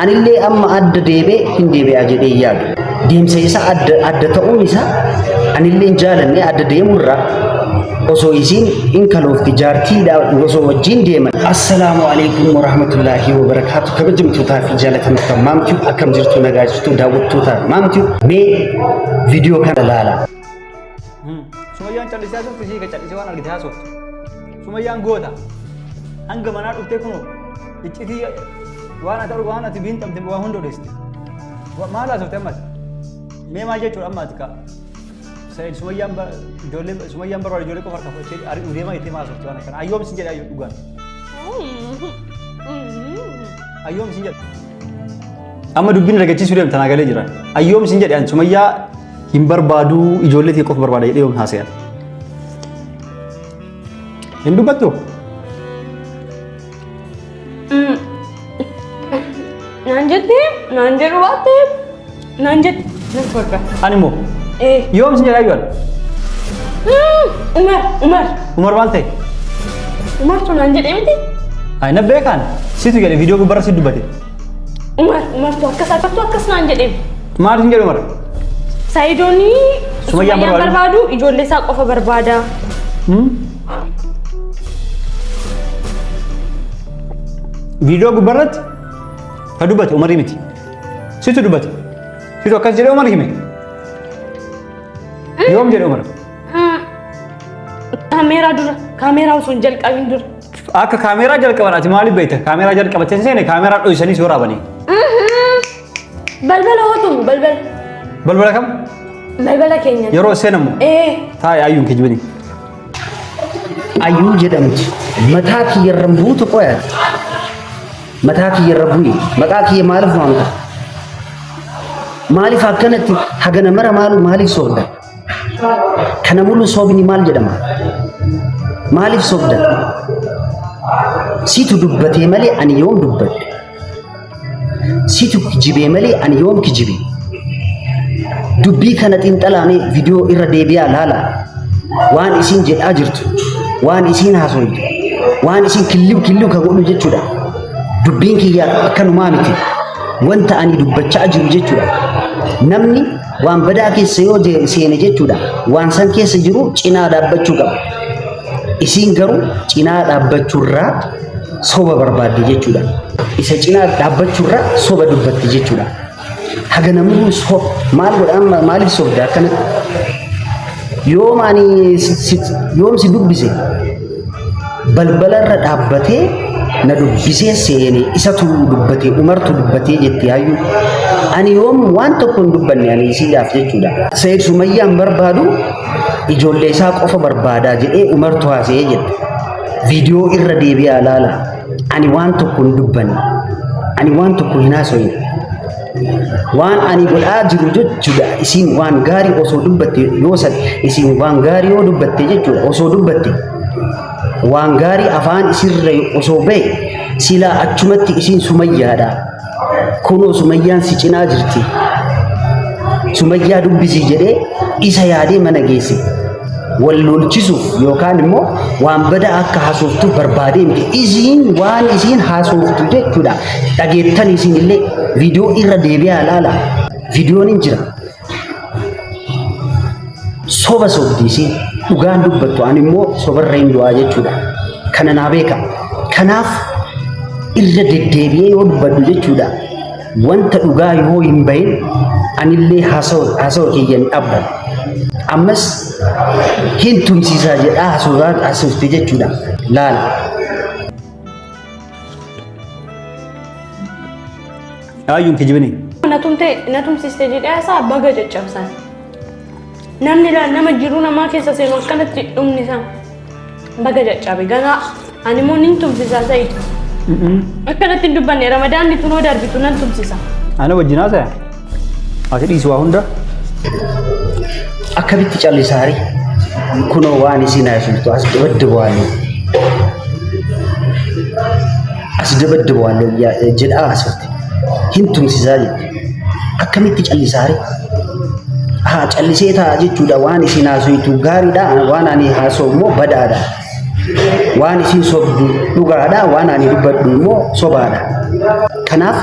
anillee amma adda deebee hin deebi'aa jedhee yaadu. Deemsa isaa adda ta'uun isaa anillee hin jaalanne adda deemurraa osoo isiin in kaloofti jaartiidha osoo wajjin deeman. Assalaamu alaykum wa rahmatullahi wa barakaatuh. Kabajamtootaa fi jaalatamtoota maamtuu akkam jirtu nagaa jirtu daawwattoota maamtuu mee viidiyoo kana ilaala. Sumayyaan callisaa jirtu ishee callisee waan argite haasoftu. Sumayyaan goota hanga manaa dhuftee kunoo iccitii waan ati biintamte waan hunda odeessite. Maal haasofte ammas? Mee maal jechuudha ammaati kaa? Sayid Sumayyaan barbaade ijoollee qofa harka fudhatee ari'uu deemaa itti haasofte waan akkana. Ayyoom isin jedhe ayyoo dhugaan. Ayyoom isin jedhe. Amma dubbiin ragachiisuu deemta naa galee jira. Ayyoom isin jedhe Sumayyaa hin barbaadu ijoollee ta'e qofa barbaada jedhee yoom haasayan. Hin dubbattu? Naan jedhu baate naan jedhu nan fakka. Ani moo? Yoom isin jedhe ayyoon? Umar maal ta'e? Umar tu naan jedhee miti? Ay na beekan situ jedhe viidiyoo gubbarra si dubbate. Umar tu akkas naan jedhee. Maal isin jedhe Umar? Sayidooni Sumayyaan barbaadu ijoollee isaa qofa barbaada. Viidiyoo gubbarratti ka dubbate Umarii miti. Situ dubbate. Situ akkas jedhee Umar hime. Yoom jedhe Umar? Kaameeraa osoo hin jalqabin dura. Akka kaameeraa jalqaban ati maaliif beekta? Kaameeraa jalqabattee seene kaameeraa dho'isanii si waraabanii. Balbala hootu balbala. Balbala kam? Balbala keenya. Yeroo seenamu. Taa'e ayyuun kijibanii. Ayyuu jedhamti mataa kiyyarran buutu qoyaati. Mataa kiyyarra bu'e maqaa kiyya maaliif waamta? Maaliif akkanatti hagana mara maaliif soobda? Kana mulu soobni maal jedhama? Maaliif soobda? Situ dubbatee malee ani yoom dubbadde? Situ kijibee malee ani yoom kijibe? Dubbii kana xiinxalaanee viidiyoo irra deebi'aa laala. Waan isiin jedhaa jirtu, waan isiin haasoytu, waan isiin killiw ka godhu jechuudha. Dubbiin kiyya akkanumaa miti. Wanta ani dubbachaa jiru jechuudha. Namni waan badaa keessa yoo seene jechuudha. Waan san keessa jiru cinaa dhaabbachuu qaba. Isiin garuu cinaa dhaabbachuurraa soba barbaadde jechuudha. Isa cinaa dhaabbachuurraa soba dubbatte jechuudha. Haga namuu maal godhaan maaliif sobda akkanatti? Yoom si dubbise balbalarra dhaabbatee na dubbisee seene isatu dubbatee Umartu dubbatee jetti hayyuu. Ani yoom waan tokko hin dubbanne ani isiidhaaf jechuudha. Sayid Sumayyaan barbaadu ijoollee isaa qofa barbaadaa jedhee Umartu haasa'ee jette. Viidiyoo irra deebi'aa laala. Ani waan tokko hin dubbanne. Ani waan tokko hin haasofne. Waan ani godhaa jiru jechuudha. Isin waan gaarii osoo dubbatte yoo isin waan gaarii yoo dubbatte jechuudha osoo dubbatte waan gaarii afaan isirra osoo ba'e silaa achumatti isin Sumayyaadha. Kunoo Sumayyaan si cinaa jirti. Sumayyaa dubbisii jedhee isa yaadee mana geesse. Wal lolchisuuf yookaan immoo waan badaa akka haasoftu barbaadee miti. Isiin waan isiin haasoftu jechuudha. Dhageettan isin illee viidiyoo irra deebi'aa laala. Viidiyoon hin jira. Soba sobdi isiin dhugaan dubbattu ani immoo sobarra hin du'aa jechuudha. Kana naa beeka. Kanaaf irra deddeebi'ee yoo dubbadhu jechuudha. Wanta dhugaa yoo hin bahin anillee haasawa kiyya hin dhaabban. Ammas hin tumsiisaa jedhaa haasofte jechuudha. Laala. Ayyuun kijibanii. Na tumsiste jedhee isaa baga caccabsan. Namni nama jiru namaa keessa seenu akkanatti dhumni isaa baga caccabe. Ganaa ani immoo nin tumsisaa Sayid. Akkanatti hin dubbanne Ramadaanni tunoo darbitu nan tumsisa. Ana wajjin haasa'e. Ati dhiisu waa hunda. Akkamitti callisaari? Kunoo waan isin haasoftu as dabaddabaale. As dabaddabaale jedhaa haasofte. Hin tumsisaa jette. Akkamitti callisaari? Callisee ta'a jechuudha waan isin haasoftu gaariidha waan ani haasofu immoo badaadha. Waan isin sobdu dhugaadha waan ani dubbadhu immoo sobaadha. Kanaaf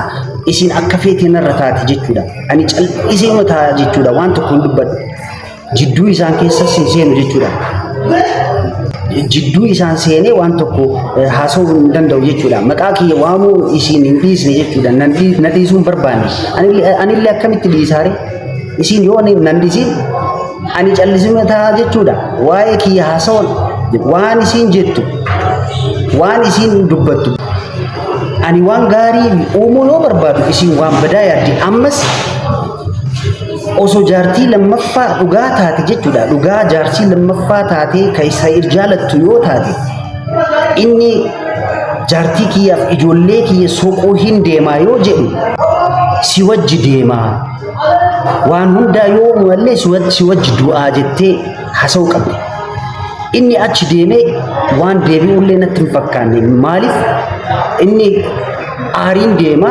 isin akka feeteen irra taati jechuudha. Ani cal'isee mataa jechuudha waan tokko hin dubbadhu. Jidduu isaan keessas hin seenu jechuudha. Jidduu isaan seenee waan tokko haasa'uu hin danda'u jechuudha. Maqaa kiyya waamuu isin hin dhiisne jechuudha. Na dhiisuun barbaanne. Anillee akkamitti dhiisaare? Isin yoo nan dhiisin ani cal'isee mataa jechuudha. Waa'ee kiyya haasa'uun waan isin jettu waan isin dubbattu. Ani waan gaarii uumuu yoo barbaadu isin waan badaa yaaddi. Ammas osoo jaartii lammaffaa dhugaa taate jechuudha. Dhugaa jaartii lammaffaa taate kan Sa'iid jaalattu yoo taate inni jaartii kiyyaaf ijoollee kiyya soquu hin deemaa yoo jedhu si wajji deemaa. Waan hundaa yoo mallee si wajji du'aa jettee haasa'uu qabdi. Inni achi deemee waan deebi'ullee natti hin fakkaanne. Maaliif inni aariin deema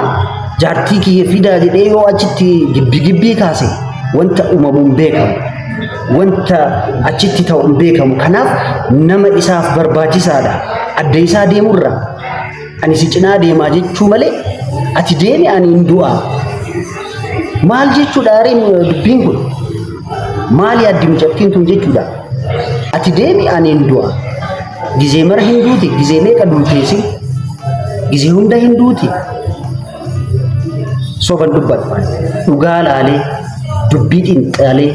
jaartii kiyya fidaa jedhee yoo achitti gibbii kaase wanta uumamu hin beekamu. Wanta achitti ta'u hin beekamu. Kanaaf nama isaaf barbaachisaadha. Adda isaa deemurra ani si cinaa deemaa jechuu malee ati deemi ani hin du'aa. Maal jechuudha aariin dubbiin kun? Maal yaaddi mucattiin tun jechuudha? Ati deemi ani hin du'a. Gizee mara hin duuti. Gizee meeqa duuteesi? Gizee hunda hin duuti. Soban dubbadhu. Dhugaa laalee dubbii xiinxalee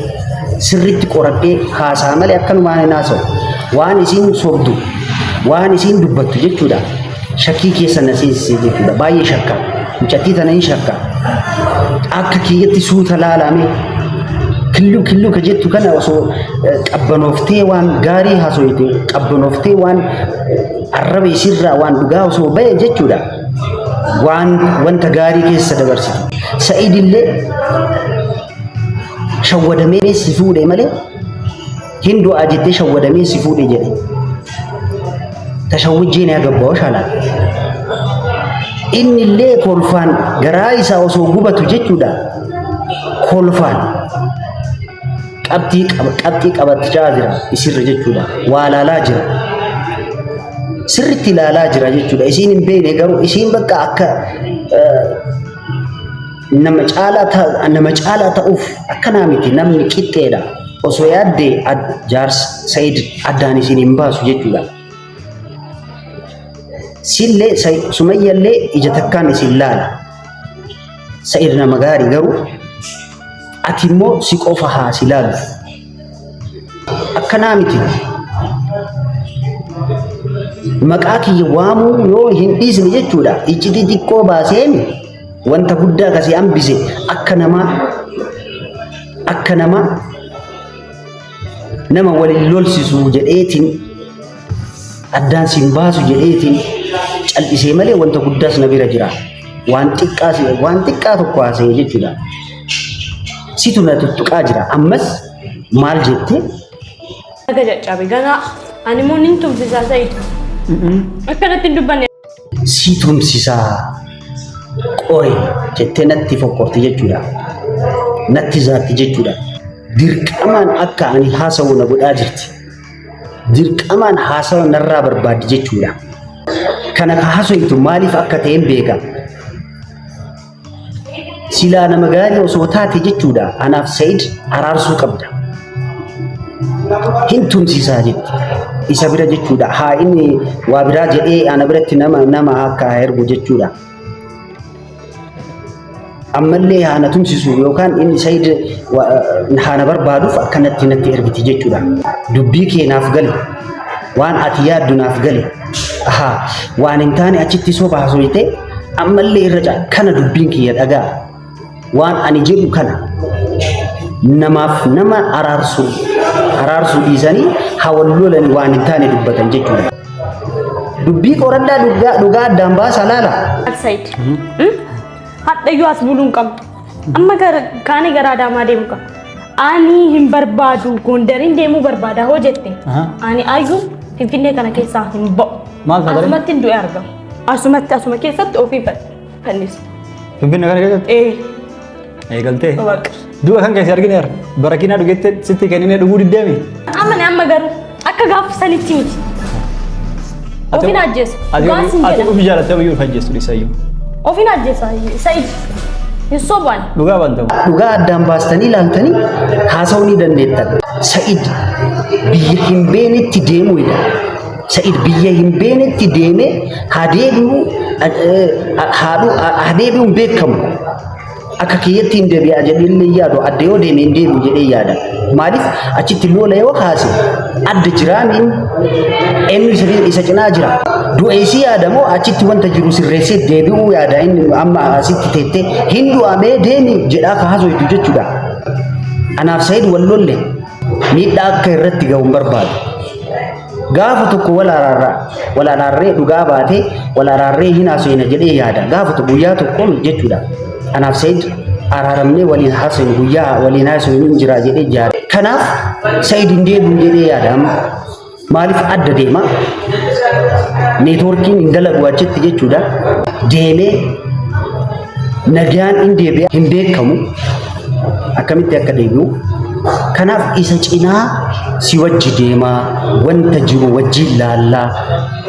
sirriitti qoradhee haasaa malee akkanumaan hin haasa'u. Waan isin sobdu waan isin dubbattu jechuudha. Shakkii keessa na seensisee jechuudha. Baay'ee shakka. Mucattii tana hin shakka. Akka kiyyatti suuta laalame killu ka jettu kana osoo qabbanoftee waan gaarii haasofte qabbanoftee waan arraba isirraa waan dhugaa osoo bahe jechuudha. Wanta gaarii keessa dabarsitu. Sa'iid illee shawwadamee si fuudhe malee hin du'aa jettee shawwadamee si fuudhe jedhe. Tashawwijjeen yaa gabbaa shaalaan. Inni illee kolfaan garaa isaa osoo gubatu jechuudha. Kolfaan qabxii qabatichaa jira isirra jechuudha. Waa laalaa jira. Sirriitti ilaalaa jira jechuudha. Isiin hin beekne garuu isiin bakka akka nama caalaa ta'uuf akkanaa miti namni qixxeedha. Osoo yaaddee jaarsa Sa'iid addaan isiin hin baasu jechuudha. Sillee Sumayyallee ija takkaan isin laala. Sa'iid nama gaarii garuu ati immoo si qofa haa si laalu. Akkanaa miti. Maqaa kiyya waamuu yoo hin dhiisne jechuudha. Iccitii xiqqoo baaseen wanta guddaa kasii hambise akka nama waliin lolsisu jedheetiin addaan siin baasu jedheetiin cal'isee malee wanta guddaas na bira jira. Waan xiqqaa tokko haasa'e jechuudha. Situ na tuttuqaa jira. Ammas maal jettee? Aga jajjabe ganaa ani immoo nin tumsisaa Sa'iid. Akkanatti hin dubbanne. Si tumsisaa qore jettee natti fokkorti jechuudha. Natti zaatti jechuudha. Dirqamaan akka ani haasa'u na godhaa jirti. Dirqamaan haasawa narraa barbaaddi jechuudha. Kana ka haasa'utu maaliif akka ta'e hin beeka. Silaa nama gaarii osoo taate jechuudha. Anaaf Sa'iid araarsuu qabda. Hin tumsisaa jetti. Isa bira jechuudha. Haa inni waa biraa jedhee ana biratti nama akka ergu jechuudha. Ammallee haa na tumsisu yookaan inni Sa'iid haa na barbaaduuf akkanatti natti ergiti jechuudha. Dubbii kee naaf gale. Waan ati yaaddu naaf gale. Waan hin taane achitti soba haasofte ammallee irra caa kana dubbiin kiyya dhagaa. Waan ani jedhu kana namaaf nama araarsuu dhiisanii haa wal lolanii waan hin taane dubbatan jechuudha. Dubbii qoraddaa dhugaa addaan baasaa laala. Sa'iid. Hadhayyuu as buluun qabdu. Amma kaanii gara Adaamaa deemu qaba. Ani hin barbaadu Gondariin deemuu barbaada hoo jette. Ani ayyuu Finfinnee kana keessaa hin ba'u. Asumatti hin du'e argamu. Asuma keessatti ofii fannisa. Finfinnee kana keessatti? Eegaltee? Du'a kan keessi argineera. Barakinaa dhugeette sitti kennine dhuguu diddeemi? Amma garuu akka gaafa sanitti miti. Ofiin ajjeessa. Ati dhufi jaalattee biyyuu ajjeessu dhiisayyuu. Ofin ajjeesa Said. Hisoban. Dhugaa bantamu. Dhugaa addaan baastanii ilaaltanii haasa'uu ni dandeettan. Sa'id biyya hin beenetti deemuudha. Sa'id biyya hin beenetti deemee hadeebi'uun beekamu. Akka kiyyatti hin deebi'aa jedhee illee yaadu adda yoo deeme hin deebi'u jedhee yaada. Maaliif achitti lola yoo kaase adda jiraamiin eenyu isa cinaa jira. Du'eessi yaadamoo achitti wanta jiru sirreessee deebi'uu yaada inni amma asitti teettee hin du'amee deemi jedhaa kaasoitu jechuudha. Anaaf Said wal lolle miidhaa akka irratti ga'u hin barbaadu. Gaafa tokko wal araarree dhugaa baatee wal araarree hin haasofna jedhee yaada. Gaafa tokko guyyaa tokko jechuudha. Anaaf Said araaramnee waliin haasofne guyyaa waliin haasofne hin jira jedhee yaada. Kanaaf Said hin deebi'u jedhee yaada. Maaliif adda deema? Neetwoorkiin hin dalagu achitti jechuudha. Deemee nagaan hin deebi'a hin beekamu. Akkamitti akka deebi'u? Kanaaf isa cinaa si wajji deemaa, wanta jiru wajjin laallaa,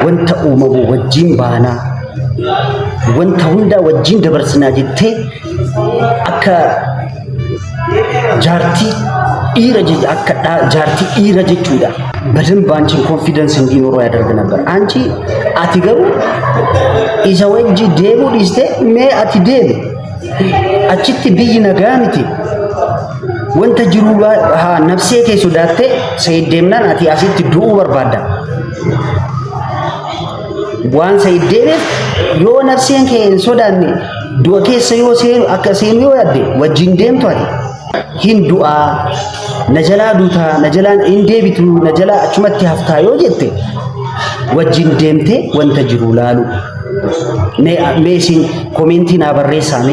wanta uumamu wajjin baanaa, wanta hunda wajjin dabarsinaa jettee akka jaartii dhiira jechuudha. በደንብ አንቺን ኮንፊደንስ እንዲኖረው ያደርግ ነበር። አቲ ገሩ ኢሳ ወጂ ዴቡ ዲስቴ ሜ አቲ ዴብ አቺቲ ብይ ነጋንቲ ወንተ ጅሩ ነፍሴ ከ ሶዳቴ ሰይድ ደምናን አቲ አሲት ዱኡ በርባዳ ዋን ሰይድ ደብ ዮ ነፍሴን ከ ሶዳኒ ዱአ ከሰ ዮ ሴኑ አከሴኑ ያደ ወጂን ደምቷ ሂንዱአ ነጀላ ዱታ ነጀላን እንዴቢቱ ነጀላ አቹመቲ ሀፍታዮ ጀቴ ወጂን ደምቴ ወንተ ጅሩ ላሉ ሜሲን ኮሜንቲን አበሬሳኔ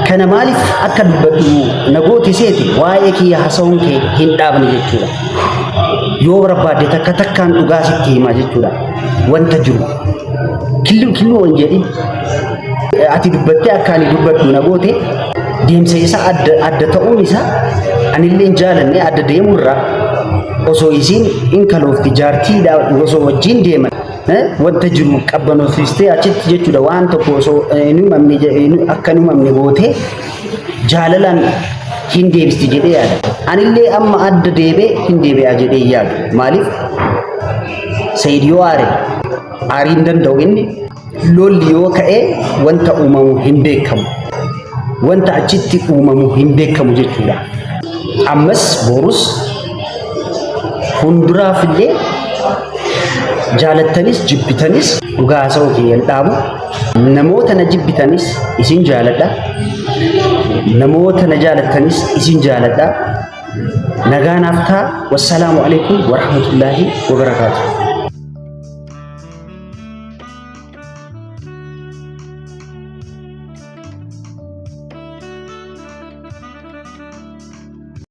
ከነ ማሊፍ አከ ዱበዱ ነጎቲ ሴቲ ዋዬ ኪያ ሀሰውን ከ ሂንዳብን ጀቹላ ዮ በርባዴ ተከተካን ዱጋ ሲቲ ሂማ ጀቹላ ወንተ ጅሩ ኪሉ ወንጀዲ አቲ ዱበቴ አካኒ ዱበዱ ነጎቴ deemsa isa adda ta'uun isa anillee jaalanne adda deemurra osoo isiin inkaloofti jaartiidha osoo wajjin deeman wanta jiru qabbanoofistee achitti jechuudha waan tokko osoo akka himamne gootee jaalalaan hin deebisti jedhee yaada. Anillee amma adda deebee hin deebi'aa jedhee yaadu. Maaliif Said yoo aarii hin danda'u inni lolli yoo ka'ee wanta uumamu hin beekamu. Wanta achitti uumamu hin beekamu jechuudha. Ammas borus fuulduraafillee jaalattanis jibbitanis dhugaa haasa'uu kiyyan dhaabu. Namoota na jibbitanis isin jaaladha. Namoota na jaalattanis isin jaaladha. Nagaan haftaa. Wassalaamu alaikum wa rahmatullahi wa barakaatuh.